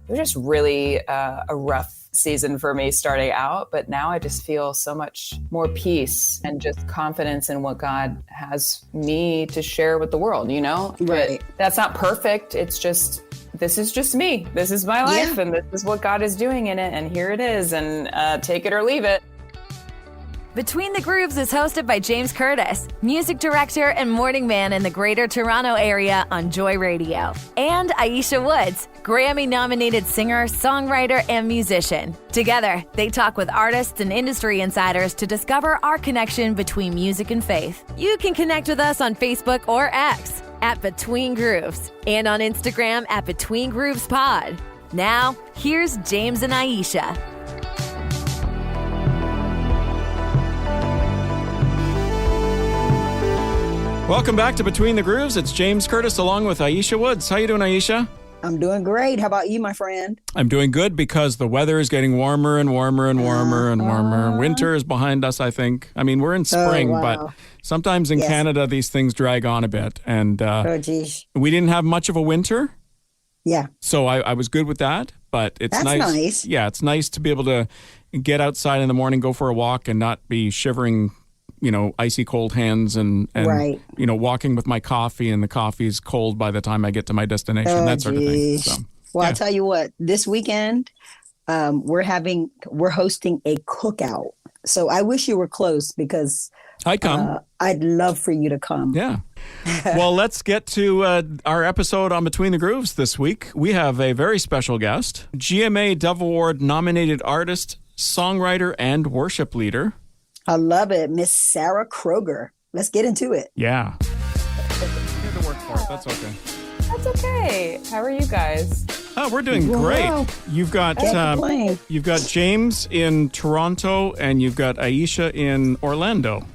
it was just really a rough season for me starting out, but now I just feel so much more peace and just confidence in what God has me to share with the world, you know? Right. But that's not perfect. It's just, this is just me. This is my life, and this is what God is doing in it, and here it is, and take it or leave it. Between the Grooves is hosted by James Curtis, music director and morning man in the Greater Toronto area on Joy Radio, and Aisha Woods, Grammy-nominated singer, songwriter, and musician. Together, they talk with artists and industry insiders to discover our connection between music and faith. You can connect with us on Facebook or X at Between Grooves and on Instagram at Between Grooves Pod. Now, here's James and Aisha. Welcome back to Between the Grooves. It's James Curtis along with Aisha Woods. How you doing, Aisha? I'm doing great. How about you, my friend? I'm doing good because the weather is getting warmer and warmer and warmer and warmer. Winter is behind us, I think. I mean, we're in spring, but sometimes in Canada, these things drag on a bit. And we didn't have much of a winter. Yeah. So I was good with that, but it's nice. Yeah, it's nice to be able to get outside in the morning, go for a walk and not be shivering, you know, icy cold hands and you know, walking with my coffee and the coffee's cold by the time I get to my destination, that sort of thing. So, well, I'll tell you what, this weekend, we're hosting a cookout. So I wish you were close because I'd come. I'd love for you to come. Yeah. Well, let's get to our episode on Between the Grooves this week. We have a very special guest, GMA Dove Award nominated artist, songwriter, and worship leader. I love it. Miss Sarah Kroger. Let's get into it. Yeah. You have to work for it. That's okay. That's okay. How are you guys? Oh, we're doing great. You've got James in Toronto and you've got Aisha in Orlando.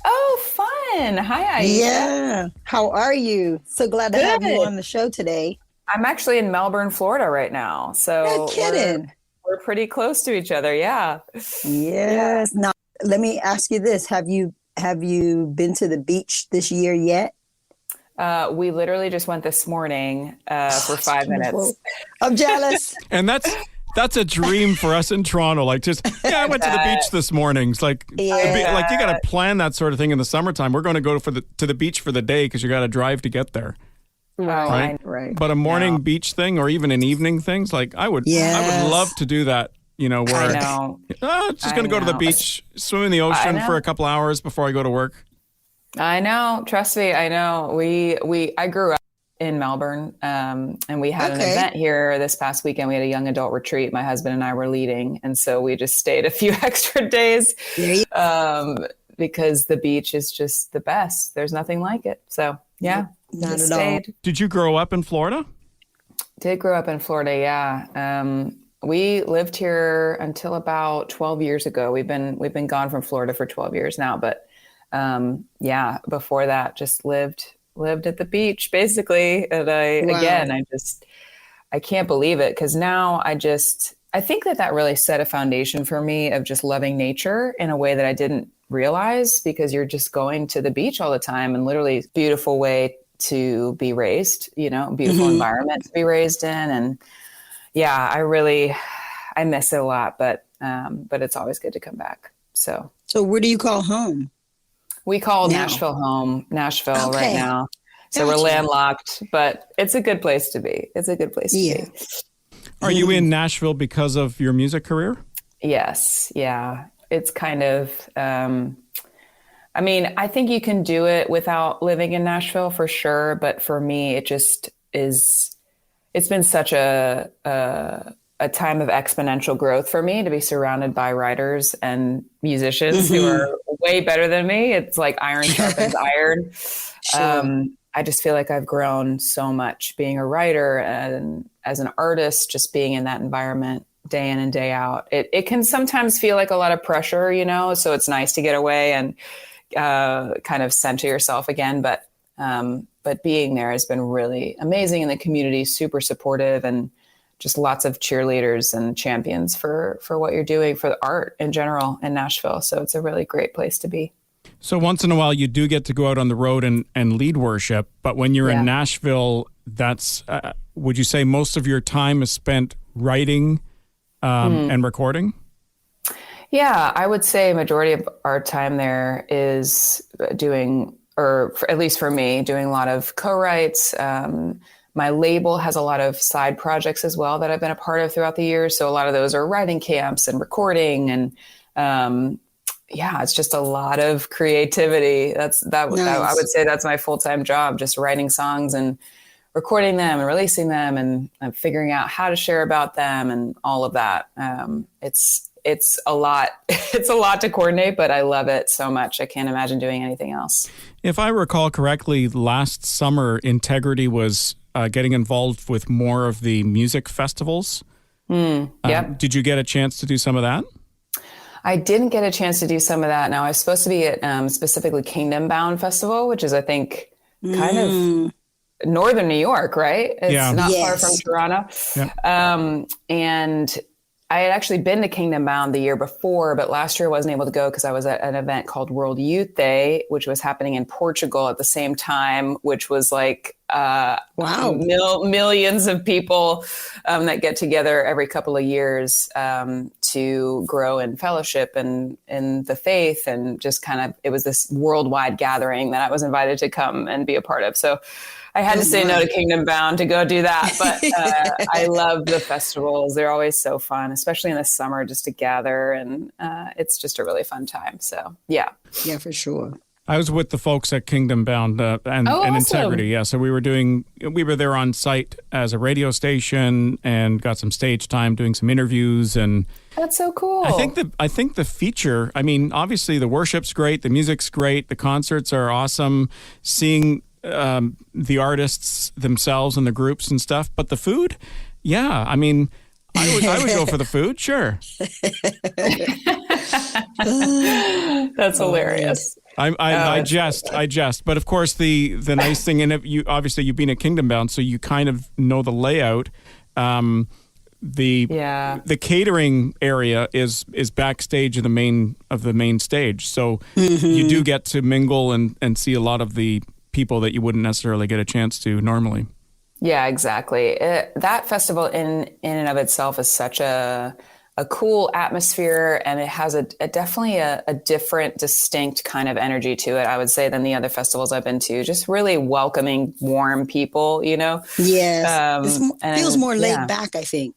Oh, fun. Hi, Aisha. Yeah. How are you? So glad to have you on the show today. I'm actually in Melbourne, Florida right now. So no kidding. We're pretty close to each other. Yeah. Yes. Yeah. Now, let me ask you this. Have you been to the beach this year yet? We literally just went this morning for 5 minutes. I'm jealous. And that's a dream for us in Toronto. Like I went to the beach this morning. It's like, like you got to plan that sort of thing in the summertime. We're going to go to the beach for the day because you got to drive to get there. Right. But a morning beach thing or even an evening things, like I would love to do that. You know, where I know. Just going to go to the beach, swim in the ocean for a couple hours before I go to work. I know. Trust me. I know. I grew up in Melbourne, and we had an event here this past weekend. We had a young adult retreat. My husband and I were leading, and so we just stayed a few extra days because the beach is just the best. There's nothing like it. So yeah, not at all. Did you grow up in Florida? Did grow up in Florida. Yeah. We lived here until about 12 years ago. We've been gone from Florida for 12 years now, but before that, just lived at the beach basically. And I can't believe it because now I think that really set a foundation for me of just loving nature in a way that I didn't realize because you're just going to the beach all the time and literally beautiful way to be raised, you know, beautiful environment to be raised in. And yeah, I miss it a lot, but it's always good to come back. So where do you call home? We call Nashville home, right now. So we're landlocked, but it's a good place to be. It's a good place to be. Are you in Nashville because of your music career? Yes. Yeah. It's kind of, I mean, I think you can do it without living in Nashville for sure. But for me, it just it's been such a time of exponential growth for me to be surrounded by writers and musicians who are way better than me. It's like iron sharpens iron. Sure. I just feel like I've grown so much being a writer and as an artist, just being in that environment day in and day out. It can sometimes feel like a lot of pressure, you know, so it's nice to get away and kind of center yourself again. But being there has been really amazing, and the community is super supportive and just lots of cheerleaders and champions for what you're doing for the art in general in Nashville. So it's a really great place to be. So once in a while you do get to go out on the road and lead worship, but when you're in Nashville, that's, would you say most of your time is spent writing and recording? Yeah, I would say majority of our time there is doing, at least for me, doing a lot of co-writes. My label has a lot of side projects as well that I've been a part of throughout the years. So a lot of those are writing camps and recording, and it's just a lot of creativity. Nice. I would say that's my full-time job, just writing songs and recording them and releasing them and figuring out how to share about them and all of that. It's a lot. It's a lot to coordinate, but I love it so much. I can't imagine doing anything else. If I recall correctly, last summer, Integrity was getting involved with more of the music festivals. Yep. Did you get a chance to do some of that? I didn't get a chance to do some of that. Now, I was supposed to be at specifically Kingdom Bound Festival, which is, I think, kind of northern New York, right? It's not far from Toronto. Yep. And I had actually been to Kingdom Bound the year before, but last year I wasn't able to go because I was at an event called World Youth Day, which was happening in Portugal at the same time, which was like millions of people that get together every couple of years to grow in fellowship and in the faith, and just kind of, it was this worldwide gathering that I was invited to come and be a part of. So I had to say no to Kingdom Bound to go do that. But I love the festivals. They're always so fun, especially in the summer, just to gather. And it's just a really fun time. So, yeah. Yeah, for sure. I was with the folks at Kingdom Bound and awesome. Integrity. Yeah, so we were there on site as a radio station and got some stage time doing some interviews. And that's so cool. I think the feature, I mean, obviously the worship's great, the music's great, the concerts are awesome, seeing the artists themselves and the groups and stuff, but the food, I mean, I would go for the food, sure. That's hilarious. I jest, but of course the nice thing, and you've been at Kingdom Bound, so you kind of know the layout. The catering area is backstage of the main stage, so you do get to mingle and see a lot of the people that you wouldn't necessarily get a chance to normally. Yeah, exactly. That festival in and of itself is such a cool atmosphere, and it has definitely a different, distinct kind of energy to it, I would say, than the other festivals I've been to. Just really welcoming, warm people, you know? Yes. It feels more laid back, I think.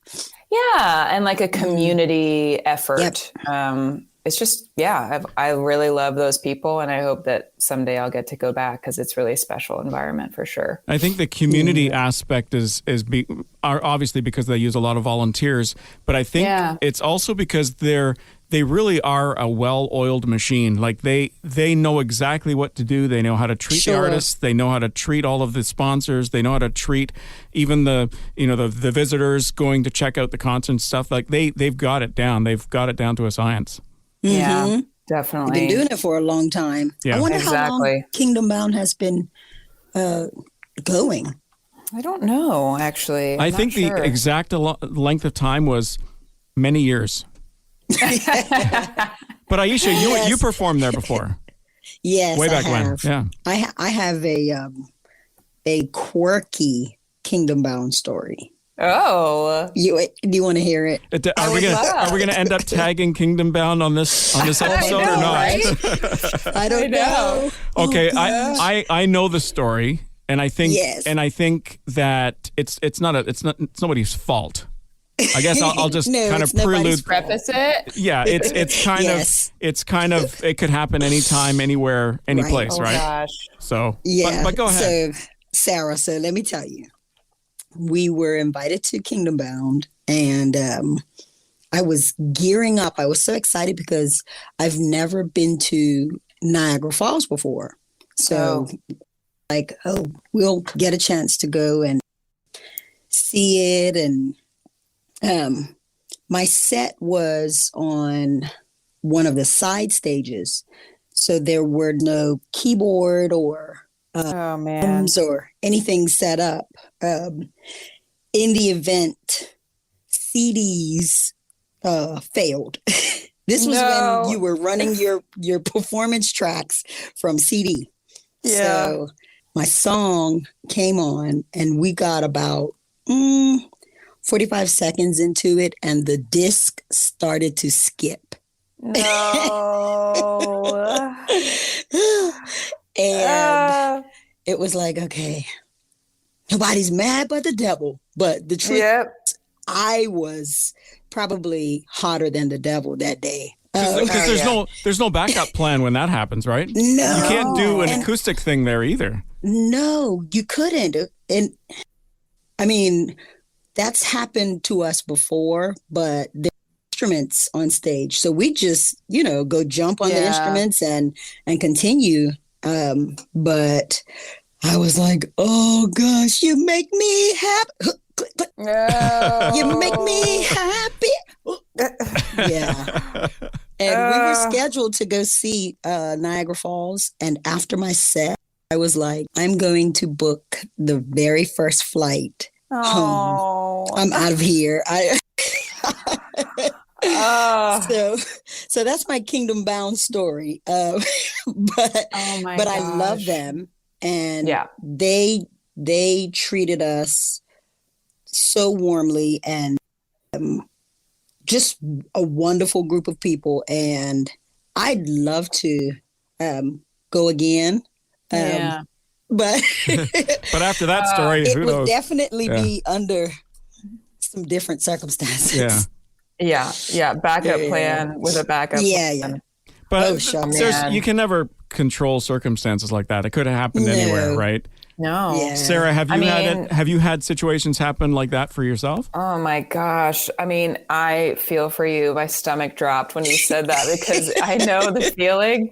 Yeah, and like a community effort. Yep. It's just, I really love those people, and I hope that someday I'll get to go back because it's really a special environment for sure. I think the community aspect are obviously because they use a lot of volunteers, but I think it's also because they really are a well-oiled machine. Like they know exactly what to do. They know how to treat the artists. They know how to treat all of the sponsors. They know how to treat even the visitors going to check out the concert and stuff. Like they've got it down. They've got it down to a science. Yeah, definitely. They've been doing it for a long time. Yeah. I wonder how long Kingdom Bound has been going. I don't know, actually. I think the exact length of time was many years. But Aisha, you performed there before. Yes, way back when. Yeah, I have a quirky Kingdom Bound story. Oh, do you want to hear it? Are we gonna end up tagging Kingdom Bound on this episode or not? Right? I don't know. Okay, I know the story, and I think that it's nobody's fault. I guess I'll just kind of preface it. Yeah, it's kind of it could happen anytime, anywhere, any place, right? Gosh. So but go ahead. So Sarah, let me tell you. We were invited to Kingdom Bound, and I was gearing up. I was so excited because I've never been to Niagara Falls before. So we'll get a chance to go and see it. And my set was on one of the side stages. So there were no keyboard or or anything set up. In the event, CDs failed. This was when you were running your performance tracks from CD. Yeah. So my song came on, and we got about 45 seconds into it, and the disc started to skip. No. And it was like, okay, nobody's mad but the devil. But the truth, I was probably hotter than the devil that day. Because there's no backup plan when that happens, right? No. You can't do an acoustic thing there either. No, you couldn't. And I mean, that's happened to us before, but the instruments on stage. So we just, go jump on the instruments and continue. But I was like, oh gosh, you make me happy. No. You make me happy. Yeah. And we were scheduled to go see Niagara Falls. And after my set, I was like, I'm going to book the very first flight home. I'm out of here. So that's my Kingdom Bound story. But I love them, and they treated us so warmly, and just a wonderful group of people. And I'd love to go again. But after that story, it would definitely be under some different circumstances. Yeah. Backup plan with a backup plan. But you can never control circumstances like that. It could have happened anywhere, right? No. Yeah. Sarah, have you had situations happen like that for yourself? Oh my gosh. I mean, I feel for you. My stomach dropped when you said that because I know the feeling.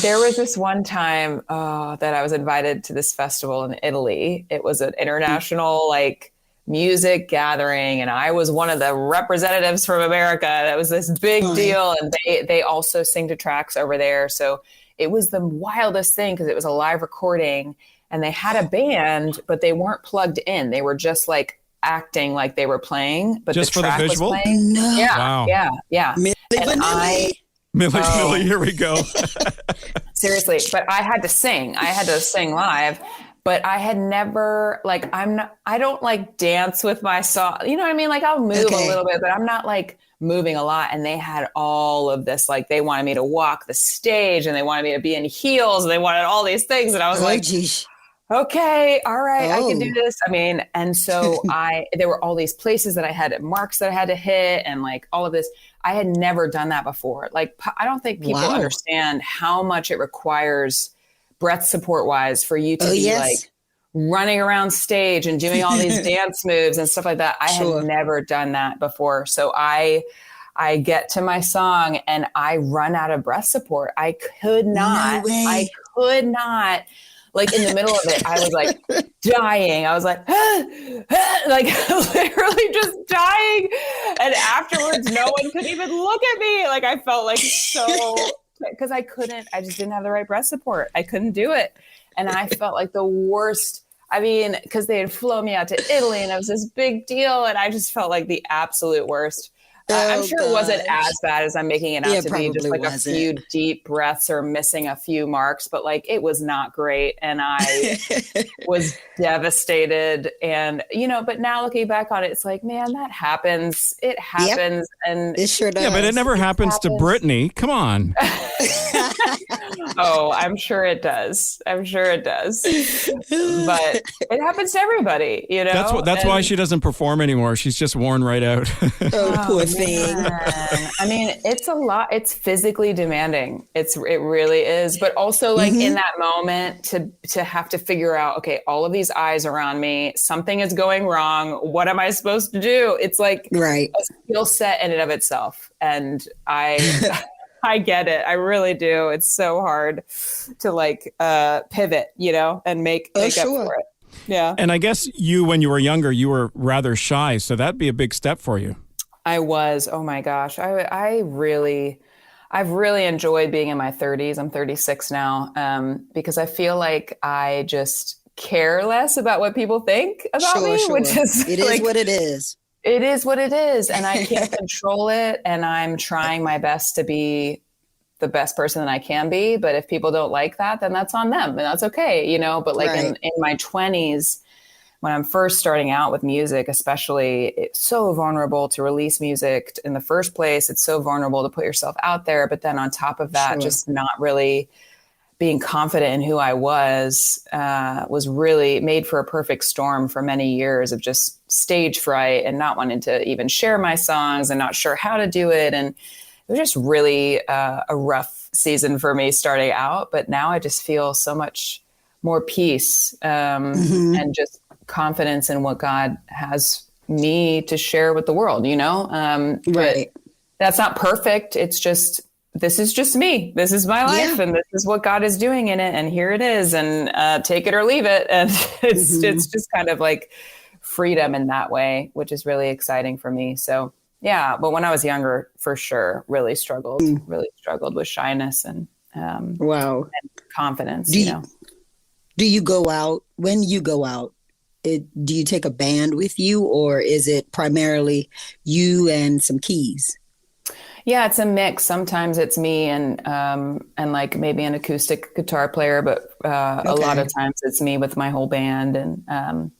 There was this one time that I was invited to this festival in Italy. It was an international music gathering, and I was one of the representatives from America. That was this big deal, and they also sing to tracks over there. So it was the wildest thing because it was a live recording, and they had a band, but they weren't plugged in. They were just acting like they were playing, but just the track for the visual? was playing. No. Yeah, wow. yeah. Millie, here we go. Seriously, but I had to sing. I had to sing live. But I had never, I don't dance with my song. You know what I mean? I'll move a little bit, but I'm not moving a lot. And they had all of this, they wanted me to walk the stage, and they wanted me to be in heels, and they wanted all these things. And I was geez. Okay, all right, I can do this. I mean, and so there were all these places that I had marks that I had to hit, and all of this. I had never done that before. I don't think people understand how much it requires breath support wise for you to be running around stage and doing all these dance moves and stuff like that. I had never done that before. So I get to my song and I run out of breath support. I could not, in the middle of it, I was dying. I was literally just dying. And afterwards, no one could even look at me. I felt so, because I just didn't have the right breath support. I couldn't do it. And I felt like the worst. I mean, because they had flown me out to Italy and it was this big deal. And I just felt like the absolute worst. I'm sure it wasn't as bad as I'm making it out to be, just a few deep breaths or missing a few marks, but it was not great. And I was devastated. And, but now looking back on it, it's man, that happens. It happens. Yep. And it sure does. Yeah, but it never happens to Brittany. Come on. Oh, I'm sure it does. But it happens to everybody, That's why she doesn't perform anymore. She's just worn right out. Oh, poor thing. I mean, it's a lot. It's physically demanding. It really is. But also in that moment to have to figure out, okay, all of these eyes are on me. Something is going wrong. What am I supposed to do? It's a skill set in and of itself. And I get it. I really do. It's so hard to pivot, and make up for it. Yeah. And I guess when you were younger, you were rather shy. So that'd be a big step for you. I was. Oh my gosh. I've really enjoyed being in my 30s. I'm 36 now, because I feel like I just care less about what people think about me, which is it is what it is. It is what it is. And I can't control it. And I'm trying my best to be the best person that I can be. But if people don't like that, then that's on them and that's okay. But in my 20s, when I'm first starting out with music, especially, it's so vulnerable to release music in the first place. It's so vulnerable to put yourself out there. But then on top of that, just not really being confident in who I was really made for a perfect storm for many years of just stage fright and not wanting to even share my songs and not sure how to do it. And it was just really a rough season for me starting out. But now I just feel so much more peace and just confidence in what God has me to share with the world, But that's not perfect. It's just, this is just me. This is my life, and this is what God is doing in it. And here it is, and take it or leave it. And it's just kind of like freedom in that way, which is really exciting for me. So yeah, but when I was younger, for sure, really struggled with shyness and and confidence. Do you go out? When you go out, do you take a band with you, or is it primarily you and some keys? Yeah, it's a mix. Sometimes it's me and like maybe an acoustic guitar player, but a lot of times it's me with my whole band, and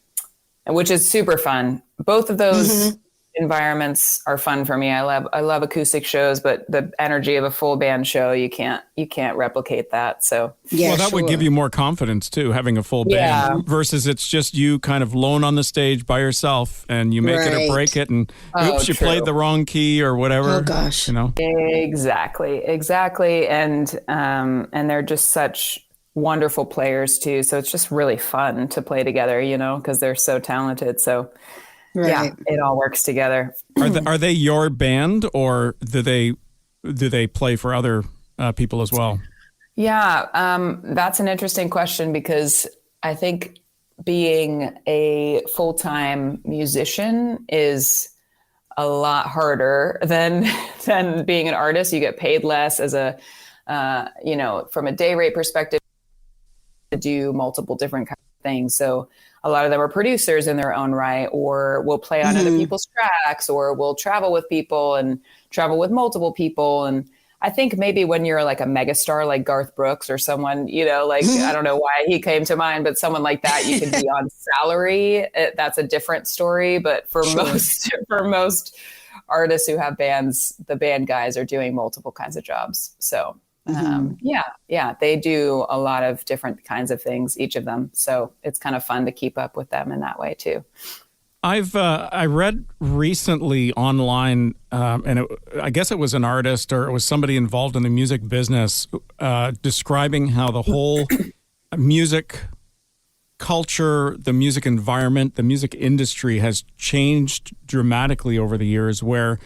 which is super fun. Both of those environments are fun for me. I love acoustic shows, but the energy of a full band show, you can't replicate that. So that would give you more confidence too, having a full band versus it's just you kind of lone on the stage by yourself, and you make it or break it, and you played the wrong key or whatever. Oh gosh, exactly, and they're just such wonderful players too. So it's just really fun to play together, because they're so talented. So. Right. Yeah, it all works together. Are they your band, or do they play for other people as well? Yeah, that's an interesting question, because I think being a full-time musician is a lot harder than being an artist. You get paid less as a from a day rate perspective to do multiple different kinds of things. So a lot of them are producers in their own right, or will play on other people's tracks, or will travel with people and travel with multiple people. And I think maybe when you're like a megastar, like Garth Brooks or someone, I don't know why he came to mind, but someone like that, you can be on salary. That's a different story. But for most artists who have bands, the band guys are doing multiple kinds of jobs. So they do a lot of different kinds of things, each of them. So it's kind of fun to keep up with them in that way too. I read recently online, and I guess it was an artist or it was somebody involved in the music business, describing how the whole music culture, the music environment, the music industry has changed dramatically over the years, where,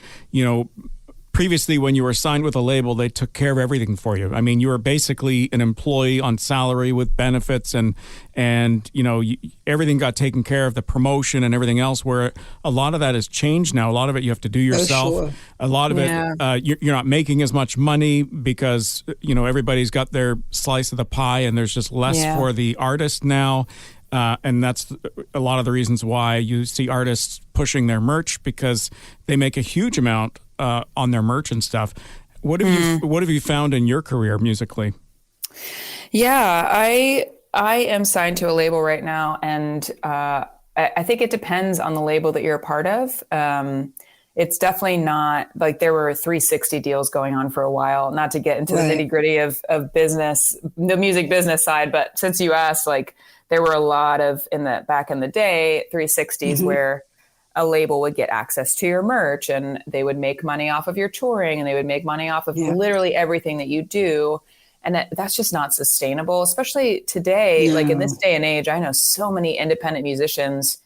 previously, when you were signed with a label, they took care of everything for you. I mean, you were basically an employee on salary with benefits, and everything got taken care of, the promotion and everything else, where a lot of that has changed now. A lot of it you have to do yourself. Oh, sure. A lot of it, you're not making as much money because, everybody's got their slice of the pie, and there's just less for the artist now. And that's a lot of the reasons why you see artists pushing their merch, because they make a huge amount on their merch and stuff. What have you found in your career musically? Yeah, I am signed to a label right now, and I think it depends on the label that you're a part of. It's definitely not like there were 360 deals going on for a while, not to get into the nitty gritty of business, the music business side. But since you asked, there were a lot of back in the day, 360s where a label would get access to your merch, and they would make money off of your touring, and they would make money off of literally everything that you do. And that's just not sustainable, especially today. Like in this day and age, I know so many independent musicians.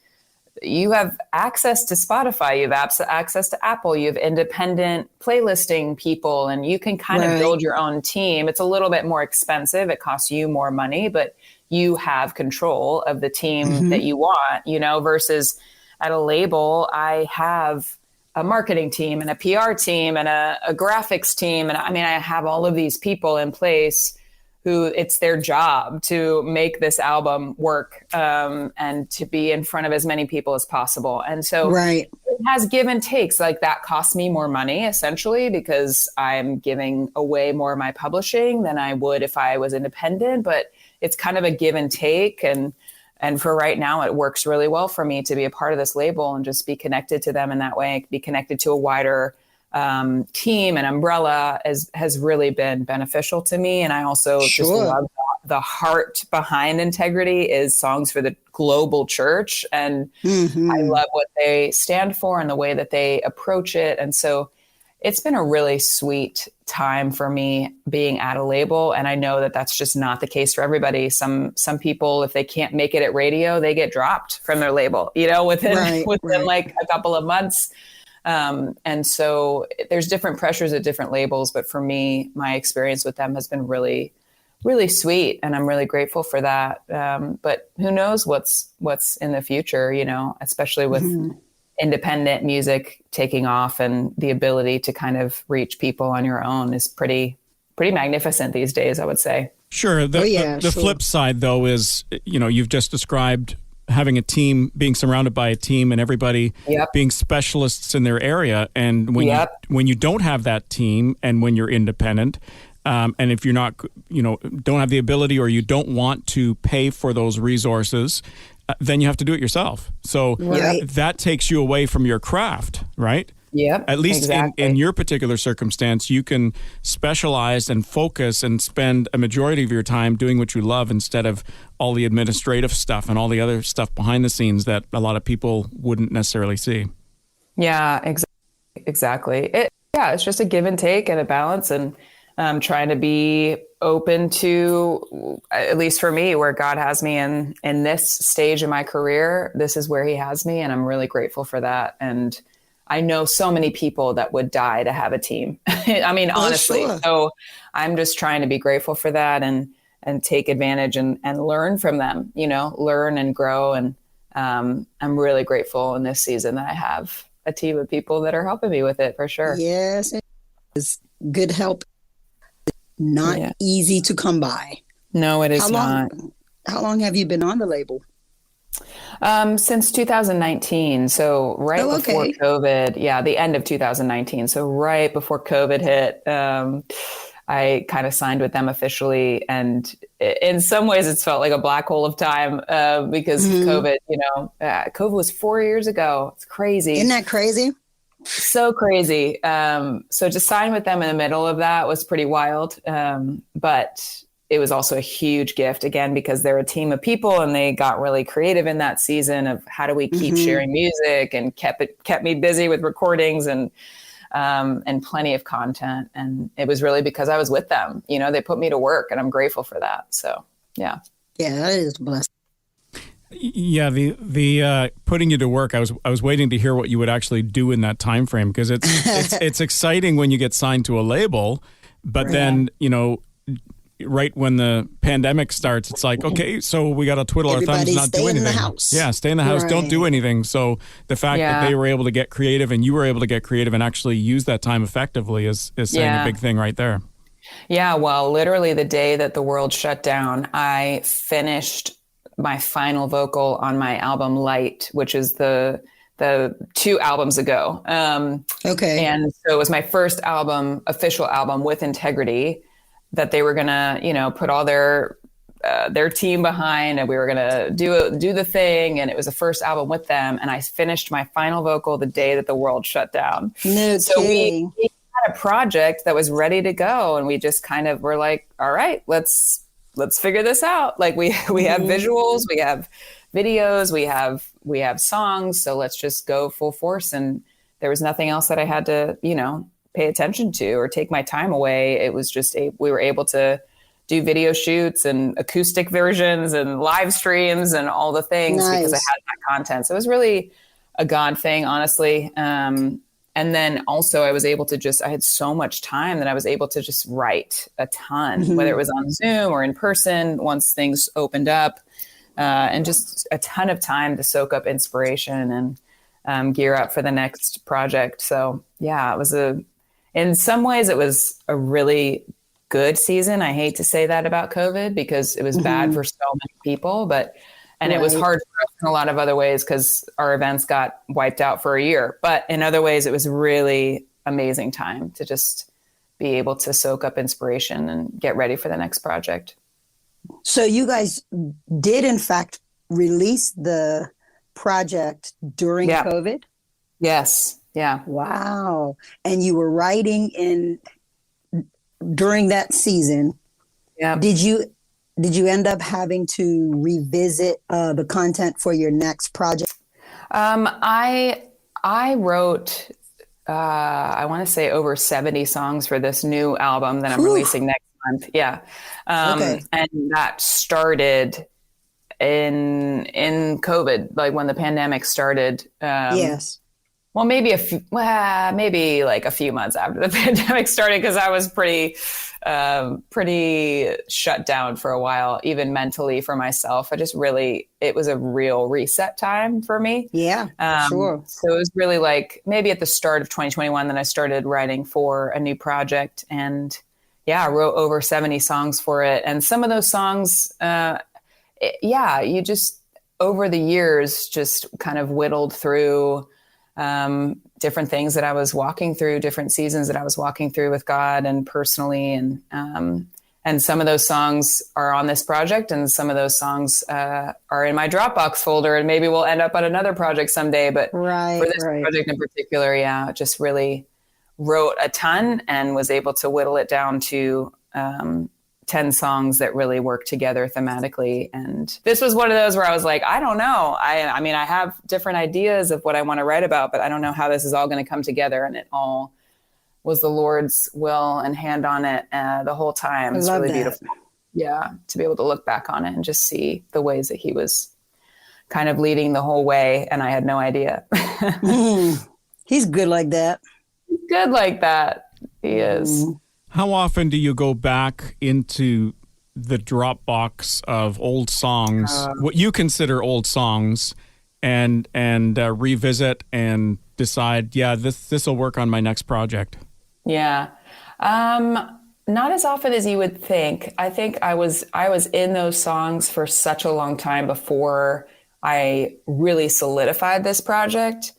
You have access to Spotify, you have access to Apple, you have independent playlisting people, and you can kind of build your own team. It's a little bit more expensive. It costs you more money, but you have control of the team that you want, versus at a label, I have a marketing team and a PR team and a graphics team. And I have all of these people in place who it's their job to make this album work and to be in front of as many people as possible. And so it has give and takes. Like that costs me more money essentially, because I'm giving away more of my publishing than I would if I was independent, but it's kind of a give and take. And And for right now, it works really well for me to be a part of this label and just be connected to them in that way, be connected to a wider team and umbrella has really been beneficial to me. And I also just love the heart behind Integrity is Songs for the Global Church. And I love what they stand for and the way that they approach it. And so it's been a really sweet time for me being at a label. And I know that that's just not the case for everybody. Some people, if they can't make it at radio, they get dropped from their label, within like a couple of months. And so there's different pressures at different labels. But for me, my experience with them has been really, really sweet. And I'm really grateful for that. But who knows what's in the future, especially with independent music taking off, and the ability to kind of reach people on your own is pretty magnificent these days, I would say. Sure. The flip side, though, is, you've just described having a team, being surrounded by a team, and everybody being specialists in their area. And when you don't have that team, and when you're independent, and if you're not, don't have the ability, or you don't want to pay for those resources, then you have to do it yourself. So that takes you away from your craft, right? Yep. At least in your particular circumstance, you can specialize and focus and spend a majority of your time doing what you love, instead of all the administrative stuff and all the other stuff behind the scenes that a lot of people wouldn't necessarily see. Yeah, exactly. It's just a give and take and a balance, and trying to be open to, at least for me, where God has me in this stage of my career. This is where he has me, and I'm really grateful for that. And I know so many people that would die to have a team. I mean, honestly. Sure. So I'm just trying to be grateful for that and take advantage and learn from them, learn and grow. And I'm really grateful in this season that I have a team of people that are helping me with it, for sure. Yes, it's good help. Not easy to come by. No, it is not. How long have you been on the label? Since 2019. So before COVID, the end of 2019. So right before COVID hit, I kind of signed with them officially. And in some ways it's felt like a black hole of time, because of COVID, COVID was 4 years ago. It's crazy. Isn't that crazy? So crazy. So to sign with them in the middle of that was pretty wild. But it was also a huge gift, again, because they're a team of people, and they got really creative in that season of how do we keep sharing music, and kept me busy with recordings and plenty of content. And it was really because I was with them. They put me to work, and I'm grateful for that. So, yeah. Yeah, that is a blessing. Yeah, the putting you to work, I was waiting to hear what you would actually do in that time frame, because it's exciting when you get signed to a label, but then, right when the pandemic starts, it's like, okay, so we got to twiddle our thumbs, not do anything. Stay in the house. Yeah, stay in the house, don't do anything. So the fact that they were able to get creative, and you were able to get creative and actually use that time effectively is saying a big thing right there. Yeah, well, literally the day that the world shut down, I finished my final vocal on my album Light, which is the 2 albums ago. And so it was my first official album with Integrity, that they were gonna, put all their team behind, and we were gonna do the thing. And it was the first album with them. And I finished my final vocal the day that the world shut down. No so kidding. We had a project that was ready to go, and we just kind of were like, all right, let's figure this out. Like we have visuals, we have videos, we have songs. So let's just go full force. And there was nothing else that I had to, pay attention to or take my time away. It was just we were able to do video shoots and acoustic versions and live streams and all the things because I had that content. So it was really a God thing, honestly. And then also I was able to I had so much time that I was able to just write a ton, whether it was on Zoom or in person once things opened up, and just a ton of time to soak up inspiration and gear up for the next project. So yeah, in some ways it was a really good season. I hate to say that about COVID because it was bad for so many people, and it was hard for us in a lot of other ways because our events got wiped out for a year. But in other ways, it was a really amazing time to just be able to soak up inspiration and get ready for the next project. So you guys did, in fact, released the project during COVID? Yes. Yeah. Wow. And you were writing during that season. Yeah. Did you end up having to revisit the content for your next project? I wrote, I want to say over 70 songs for this new album that I'm releasing next month. Yeah. And that started in COVID, like when the pandemic started. Yes. Well, maybe like a few months after the pandemic started, because I was pretty shut down for a while, even mentally for myself. It was a real reset time for me. Yeah, sure. So it was really like maybe at the start of 2021 that I started writing for a new project, and I wrote over 70 songs for it. And some of those songs, you just over the years just kind of whittled through different things that I was walking through, different seasons that I was walking through with God and personally. And some of those songs are on this project, and some of those songs are in my Dropbox folder, and maybe we'll end up on another project someday. But for this project in particular, just really wrote a ton and was able to whittle it down to 10 songs that really work together thematically. And this was one of those where I was like, I don't know. I mean, I have different ideas of what I want to write about, but I don't know how this is all going to come together. And it all was the Lord's will and hand on it the whole time. It's really beautiful. Yeah. To be able to look back on it and just see the ways that he was kind of leading the whole way. And I had no idea. He's good like that. He's good like that. He is. How often do you go back into the Dropbox of old songs, what you consider old songs, and revisit and decide, this will work on my next project? Yeah. Not as often as you would think. I think I was in those songs for such a long time before I really solidified this project.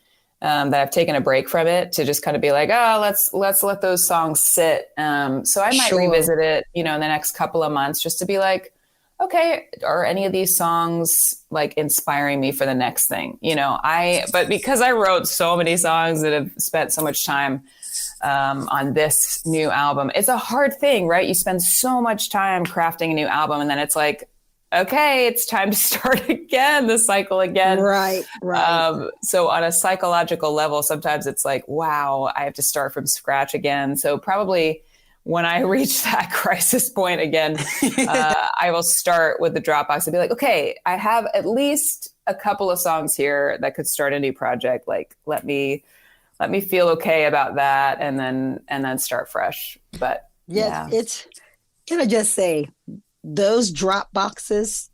That I've taken a break from it to just kind of be like, let's let those songs sit. So I might revisit it, in the next couple of months, just to be like, okay, are any of these songs like inspiring me for the next thing? But because I wrote so many songs that have spent so much time on this new album, it's a hard thing, right? You spend so much time crafting a new album, and then it's like, okay, it's time to start again, the cycle again. Right. So on a psychological level, sometimes it's like, wow, I have to start from scratch again. So probably when I reach that crisis point again, I will start with the Dropbox and be like, okay, I have at least a couple of songs here that could start a new project. Like, let me feel okay about that, and then start fresh. But it's, can I just say, those drop boxes,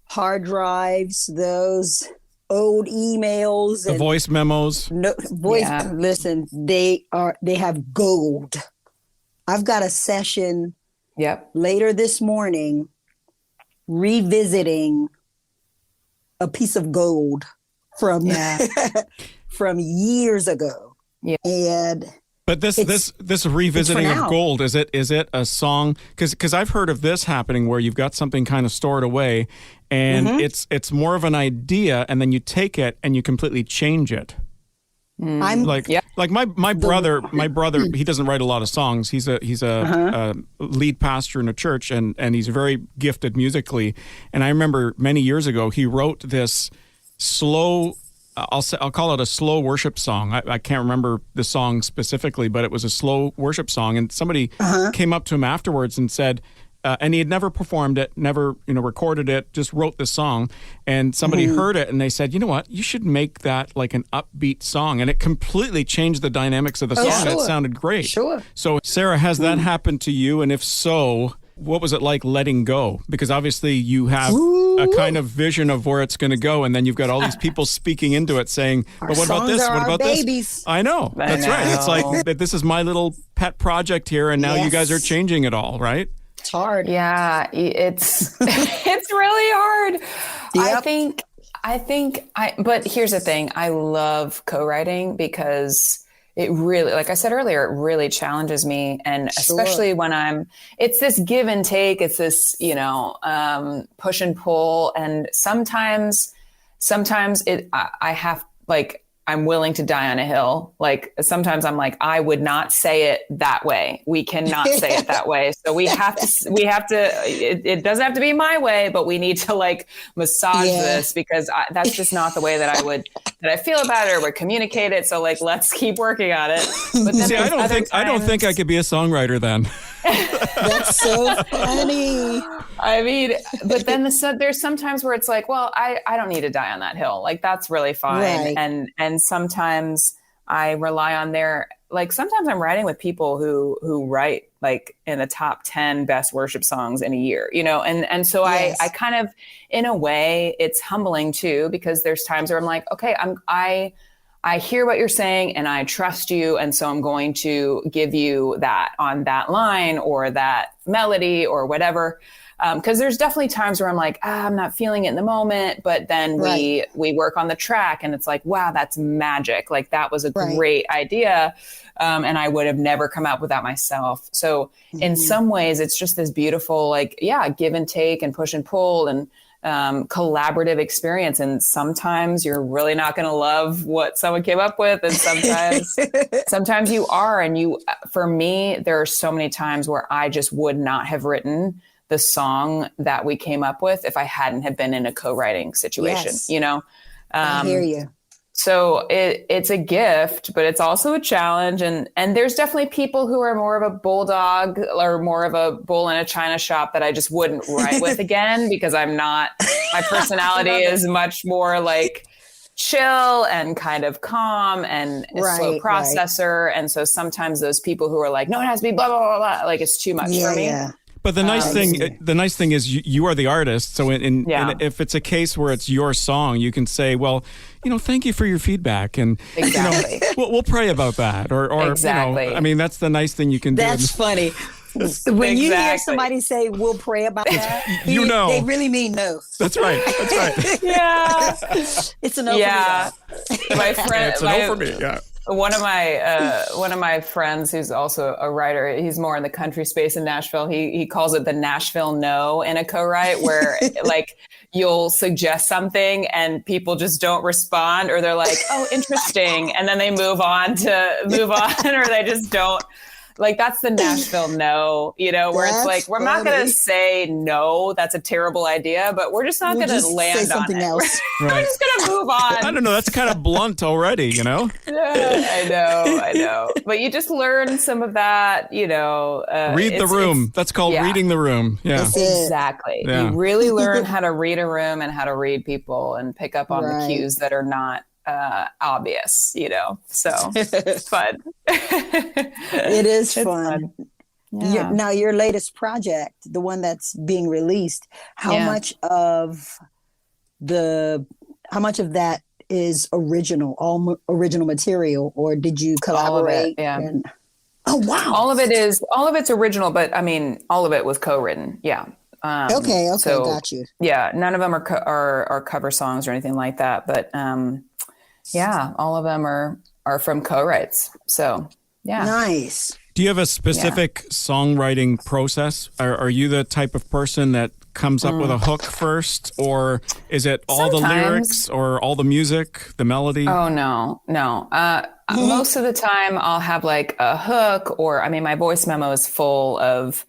hard drives, those old emails, the voice memos. Listen, they have gold. I've got a session later this morning revisiting a piece of gold from from years ago. Yeah. But this revisiting of gold, is it a song? Because I've heard of this happening where you've got something kind of stored away, and it's more of an idea, and then you take it and you completely change it. Like my brother, he doesn't write a lot of songs. He's a lead pastor in a church, and he's very gifted musically. And I remember many years ago he wrote this slow. I'll call it a slow worship song. I can't remember the song specifically, but it was a slow worship song. And somebody came up to him afterwards and said, and he had never performed it, never recorded it, just wrote the song. And somebody heard it and they said, you know what, you should make that like an upbeat song. And it completely changed the dynamics of the song. It sounded great. Sure. So Sarah, has that happened to you? And if so, what was it like letting go? Because obviously you have a kind of vision of where it's going to go, and then you've got all these people speaking into it saying, but what about this? What about this? I know. That's right. It's like, this is my little pet project here, and now you guys are changing it all, right? It's hard. Yeah, it's it's really hard. Yep. But here's the thing. I love co-writing because it really, like I said earlier, it really challenges me. And especially when it's this give and take, it's this, push and pull. And sometimes I have like, I'm willing to die on a hill. Like sometimes I'm like, I would not say it that way. We cannot say it that way. So we have to, it doesn't have to be my way, but we need to like massage this because that's just not the way that I feel about it or would communicate it. So like, let's keep working on it. But then see, I don't think I could be a songwriter then. That's so funny. I mean, but then there's sometimes where it's like, well, I don't need to die on that hill. Like that's really fine. Right. And sometimes I rely on sometimes I'm writing with people who write like in the top 10 best worship songs in a year, and so I kind of, in a way, it's humbling too, because there's times where I'm like, okay, I hear what you're saying and I trust you. And so I'm going to give you that on that line or that melody or whatever. Because there's definitely times where I'm like, I'm not feeling it in the moment, but then we work on the track and it's like, wow, that's magic. Like that was a great idea. And I would have never come up with that myself. So in some ways it's just this beautiful, like, give and take and push and pull and collaborative experience. And sometimes you're really not going to love what someone came up with. And sometimes you are. And for me, there are so many times where I just would not have written the song that we came up with if I hadn't have been in a co-writing situation, I hear you. So it's a gift, but it's also a challenge. And there's definitely people who are more of a bulldog or more of a bull in a china shop that I just wouldn't write with again, because my personality is much more like chill and kind of calm and a slow processor. Right. And so sometimes those people who are like, no, it has to be blah, blah, blah, blah, like it's too much for me. Yeah. But the nice thing is you are the artist. So if it's a case where it's your song, you can say, well, thank you for your feedback. And we'll pray about that. Or exactly. I mean, that's the nice thing you can do. That's funny. When you hear somebody say, we'll pray about that, they really mean no. That's right. Yeah. It's a no for me. My friend, it's a no for me, yeah. One of my friends who's also a writer, he's more in the country space in Nashville. He calls it the Nashville no in a co-write, where like you'll suggest something and people just don't respond, or they're like, oh, interesting. And then they move on, or they just don't. Like that's the Nashville no, where it's like, we're not going to say no, that's a terrible idea, but we're just not going to land on it. Else. We're just going to move on. I don't know. That's kind of blunt already, Yeah, I know. But you just learn some of that, read the room. That's called reading the room. Yeah. Exactly. Yeah. You really learn how to read a room and how to read people and pick up on the cues that are not obvious, so it's fun. It is fun. Yeah. Now your latest project, the one that's being released, how much of that is original, all original material, or did you collaborate? All of it, oh wow. All of it's original, but I mean all of it was co-written. Yeah. Okay, so, got you. Yeah, none of them are cover songs or anything like that, but all of them are from co-writes. So, yeah. Nice. Do you have a specific songwriting process? Are you the type of person that comes up with a hook first, or is it all the lyrics or all the music, the melody? Oh, no. Most of the time I'll have like a hook, or, I mean, my voice memo is full of,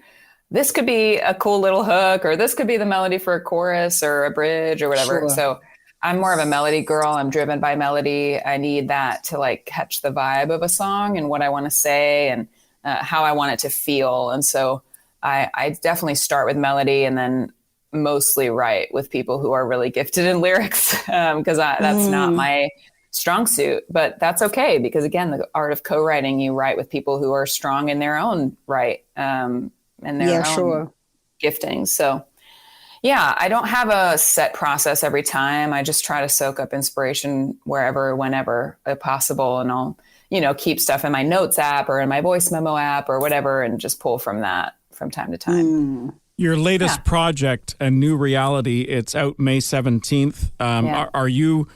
this could be a cool little hook, or this could be the melody for a chorus or a bridge or whatever. Sure. So I'm more of a melody girl. I'm driven by melody. I need that to like catch the vibe of a song and what I want to say and how I want it to feel. And so I definitely start with melody and then mostly write with people who are really gifted in lyrics, because that's not my strong suit. But that's okay, because again, the art of co-writing, you write with people who are strong in their own right and their own gifting. So yeah, I don't have a set process every time. I just try to soak up inspiration wherever, whenever possible. And I'll, keep stuff in my notes app or in my voice memo app or whatever, and just pull from that from time to time. Your latest project, A New Reality, it's out May 17th. Are you,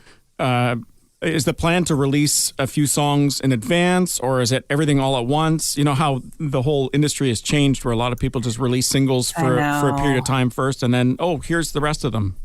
is the plan to release a few songs in advance, or is it everything all at once? You know how the whole industry has changed, where a lot of people just release singles for a period of time first, and then, here's the rest of them.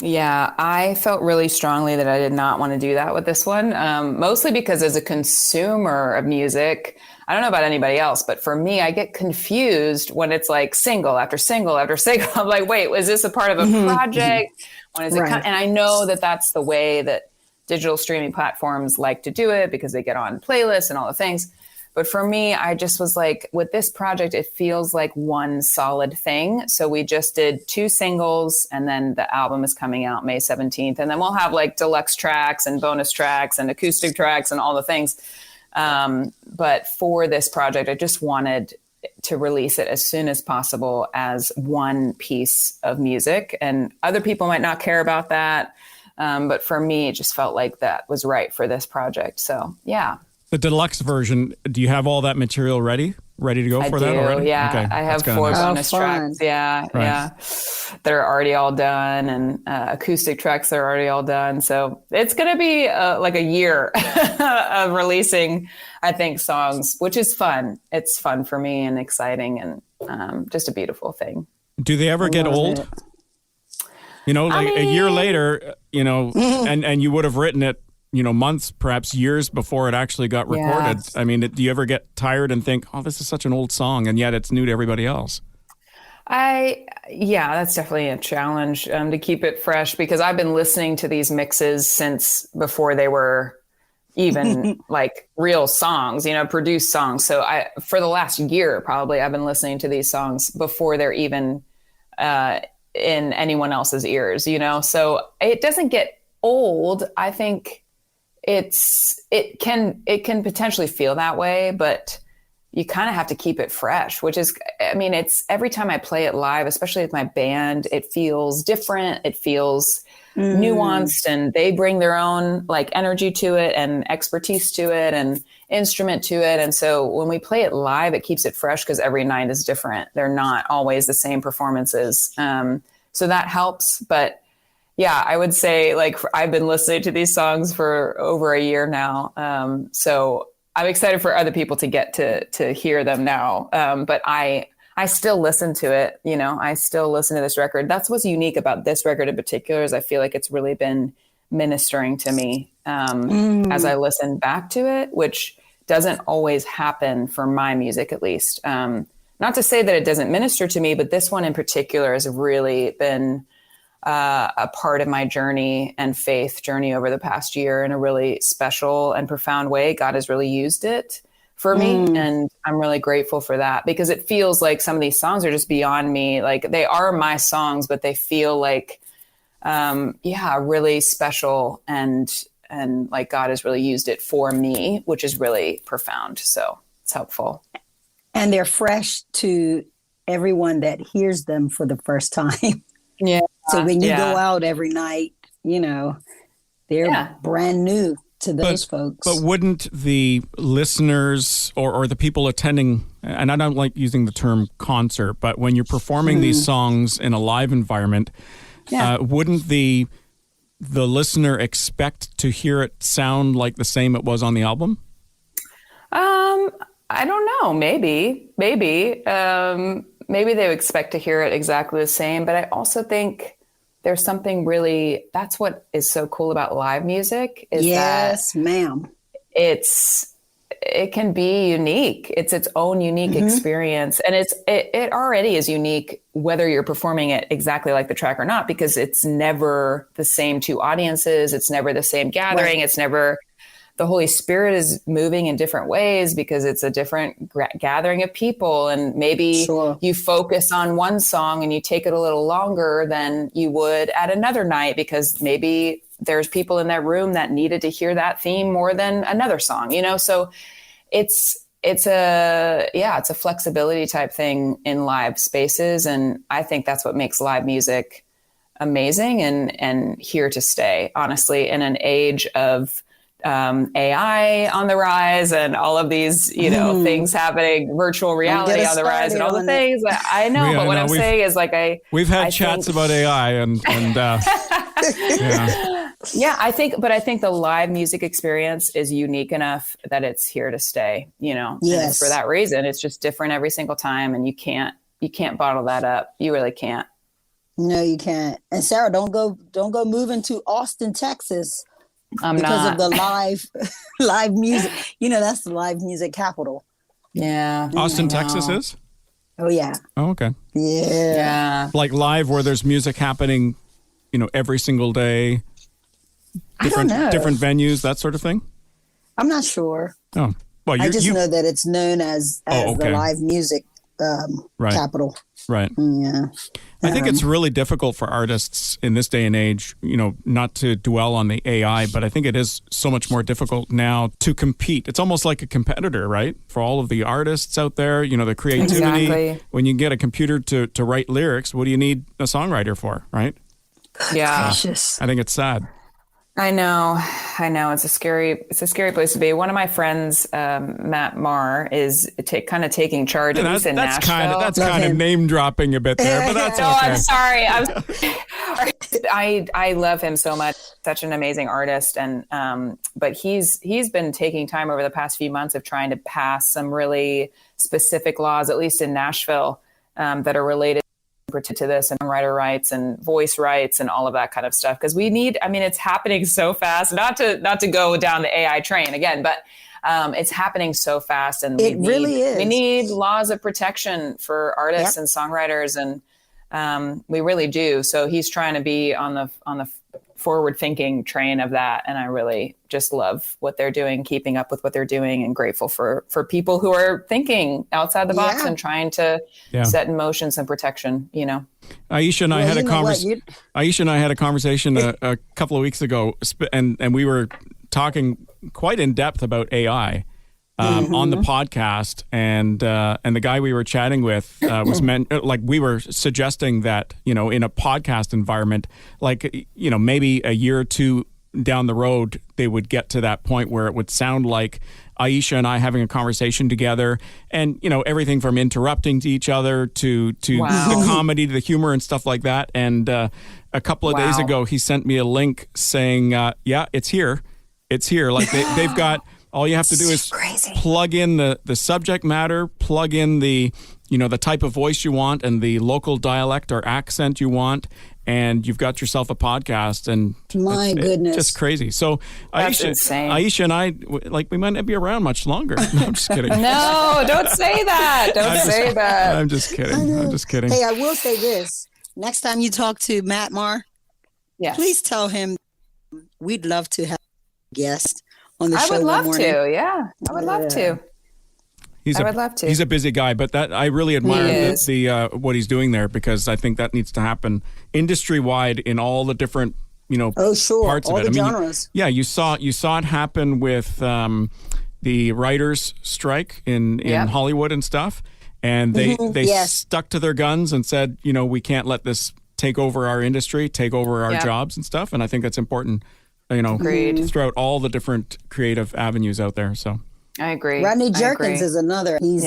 Yeah, I felt really strongly that I did not want to do that with this one, mostly because as a consumer of music, I don't know about anybody else, but for me, I get confused when it's like single after single after single. I'm like, wait, was this a part of a project? When is it? And I know that that's the way that digital streaming platforms like to do it because they get on playlists and all the things. But for me, I just was like, with this project, it feels like one solid thing. So we just did 2 singles, and then the album is coming out May 17th. And then we'll have like deluxe tracks and bonus tracks and acoustic tracks and all the things. But for this project, I just wanted to release it as soon as possible as one piece of music. And other people might not care about that. But for me, it just felt like that was right for this project. So, yeah. The deluxe version, do you have all that material ready to go for that already? Yeah, okay. I have 4 bonus tracks. Yeah, right. Yeah. They're already all done, and acoustic tracks are already all done. So it's going to be like a year of releasing, I think, songs, which is fun. It's fun for me and exciting, and just a beautiful thing. Do they ever get old? You know, like a year later, you know, and you would have written it, you know, months, perhaps years before it actually got recorded. Yeah. I mean, do you ever get tired and think, this is such an old song, and yet it's new to everybody else? Yeah, that's definitely a challenge to keep it fresh, because I've been listening to these mixes since before they were even like real songs, you know, produced songs. So for the last year, probably, I've been listening to these songs before they're even in anyone else's ears, you know, so it doesn't get old. I think it can potentially feel that way, but you kind of have to keep it fresh, which is, I mean, it's every time I play it live, especially with my band, it feels different. It feels nuanced, and they bring their own like energy to it and expertise to it and instrument to it. And so when we play it live, it keeps it fresh because every night is different. They're not always the same performances. So that helps. But yeah, I would say like I've been listening to these songs for over a year now. So I'm excited for other people to get to hear them now. But I still listen to it. You know, I still listen to this record. That's what's unique about this record in particular, is I feel like it's really been ministering to me as I listen back to it, which doesn't always happen for my music, at least. Not to say that it doesn't minister to me, but this one in particular has really been a part of my journey and faith journey over the past year in a really special and profound way. God has really used it for me. And I'm really grateful for that, because it feels like some of these songs are just beyond me. Like they are my songs, but they feel like, really special, and like God has really used it for me, which is really profound. So it's helpful. And they're fresh to everyone that hears them for the first time. Yeah. So when you go out every night, you know, they're brand new to those folks. But wouldn't the listeners or the people attending, and I don't like using the term concert, but when you're performing these songs in a live environment, wouldn't the listener expect to hear it sound like the same it was on the album? I don't know. Maybe they would expect to hear it exactly the same. But I also think there's something really, that's what is so cool about live music, is ma'am. It can be unique. It's its own unique experience. And it already is unique, whether you're performing it exactly like the track or not, because it's never the same 2 audiences. It's never the same gathering. Right. It's never, the Holy Spirit is moving in different ways because it's a different gathering of people. And maybe you focus on one song and you take it a little longer than you would at another night, because maybe there's people in that room that needed to hear that theme more than another song, you know? So it's a flexibility type thing in live spaces. And I think that's what makes live music amazing and here to stay, honestly, in an age of AI on the rise and all of these, you know, things happening, virtual reality on the rise and all the things. I know, but what I'm saying is like we've had chats about AI and Yeah, I think the live music experience is unique enough that it's here to stay, Yes. And for that reason, it's just different every single time. And you can't bottle that up. You really can't. No, you can't. And Sarah, don't go moving to Austin, Texas because of the live music. That's the live music capital. Yeah. Austin, Texas is? Oh, yeah. Oh, okay. Yeah. Like live where there's music happening, every single day. I don't know. Different venues, that sort of thing? I'm not sure. Oh, well, I just know that it's known as the live music capital. Right. Yeah. I think it's really difficult for artists in this day and age, not to dwell on the AI, but I think it is so much more difficult now to compete. It's almost like a competitor, right? For all of the artists out there, the creativity. Exactly. When you get a computer to write lyrics, what do you need a songwriter for, right? Yeah. Precious. I think it's sad. I know. It's a scary place to be. One of my friends, Matt Marr, is kind of taking charge. At least in Nashville. That's kind of name dropping a bit there, but that's no, okay. I'm sorry. I love him so much. Such an amazing artist, and but he's been taking time over the past few months of trying to pass some really specific laws, at least in Nashville, that are related to this and writer rights and voice rights and all of that kind of stuff. Because it's happening so fast, not to go down the AI train again, but it's happening so fast. And it really is. We need laws of protection for artists and songwriters. And we really do. So he's trying to be on the forward thinking train of that. And I really just love what they're doing, keeping up with what they're doing, and grateful for people who are thinking outside the box and trying to set in motion some protection, Aisha and I had a conversation a couple of weeks ago, and we were talking quite in depth about AI on the podcast, and the guy we were chatting with was we were suggesting that in a podcast environment, maybe a year or two down the road, they would get to that point where it would sound like Aisha and I having a conversation together, and everything from interrupting to each other to the comedy to the humor and stuff like that. And a couple of days ago, he sent me a link saying, it's here. Like they've got. All you have to do is plug in the subject matter, plug in the type of voice you want and the local dialect or accent you want, and you've got yourself a podcast. And my goodness, just crazy. So Aisha and I, we might not be around much longer. No, I'm just kidding. No, don't say that. Don't say that. I'm just kidding. Hey, I will say this: next time you talk to Matt Marr, please tell him we'd love to have a guest on the show. I would love to. Yeah, I would love to. I would love to. He's a busy guy, but I really admire the what he's doing there, because I think that needs to happen industry wide in all the different parts all of it. The genres. You saw it happen with the writers' strike in Hollywood and stuff, and they stuck to their guns and said, we can't let this take over our industry, take over our jobs and stuff. And I think that's important. Throughout all the different creative avenues out there. So I agree. Rodney Jerkins is another. He's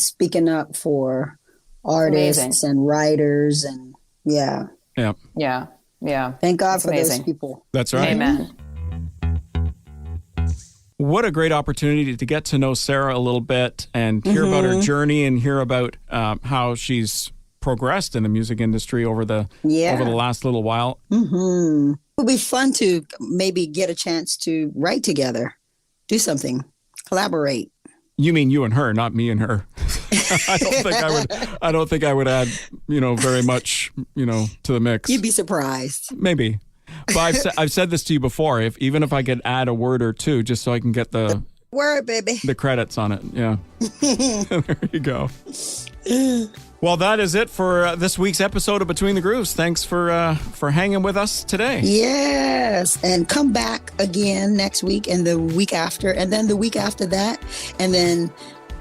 speaking up for artists and writers, and yeah. Thank God for those people. That's right. Amen. What a great opportunity to get to know Sarah a little bit and hear about her journey and hear about how she's progressed in the music industry over the last little while. Mm-hmm. It would be fun to maybe get a chance to write together, do something, collaborate. You mean you and her, not me and her. I don't think I would add, very much, to the mix. You'd be surprised. Maybe. But I've said this to you before. Even if I could add a word or two, just so I can get the word, baby, the credits on it. Yeah. There you go. Well, that is it for this week's episode of Between the Grooves. Thanks for hanging with us today. Yes, and come back again next week and the week after, and then the week after that, and then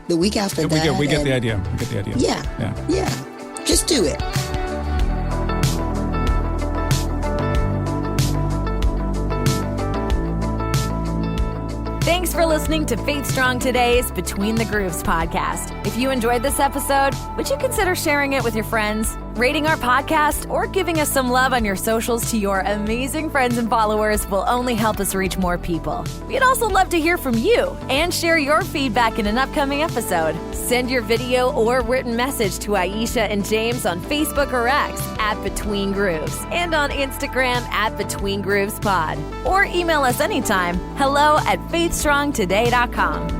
the week after that. We get the idea. We get the idea. Yeah. Just do it. Thanks for listening to Faith Strong Today's Between the Grooves podcast. If you enjoyed this episode, would you consider sharing it with your friends? Rating our podcast or giving us some love on your socials to your amazing friends and followers will only help us reach more people. We'd also love to hear from you and share your feedback in an upcoming episode. Send your video or written message to Aisha and James on Facebook or X @Between Grooves and on Instagram @BetweenGroovesPod. Or email us anytime, hello@faithstrongtoday.com.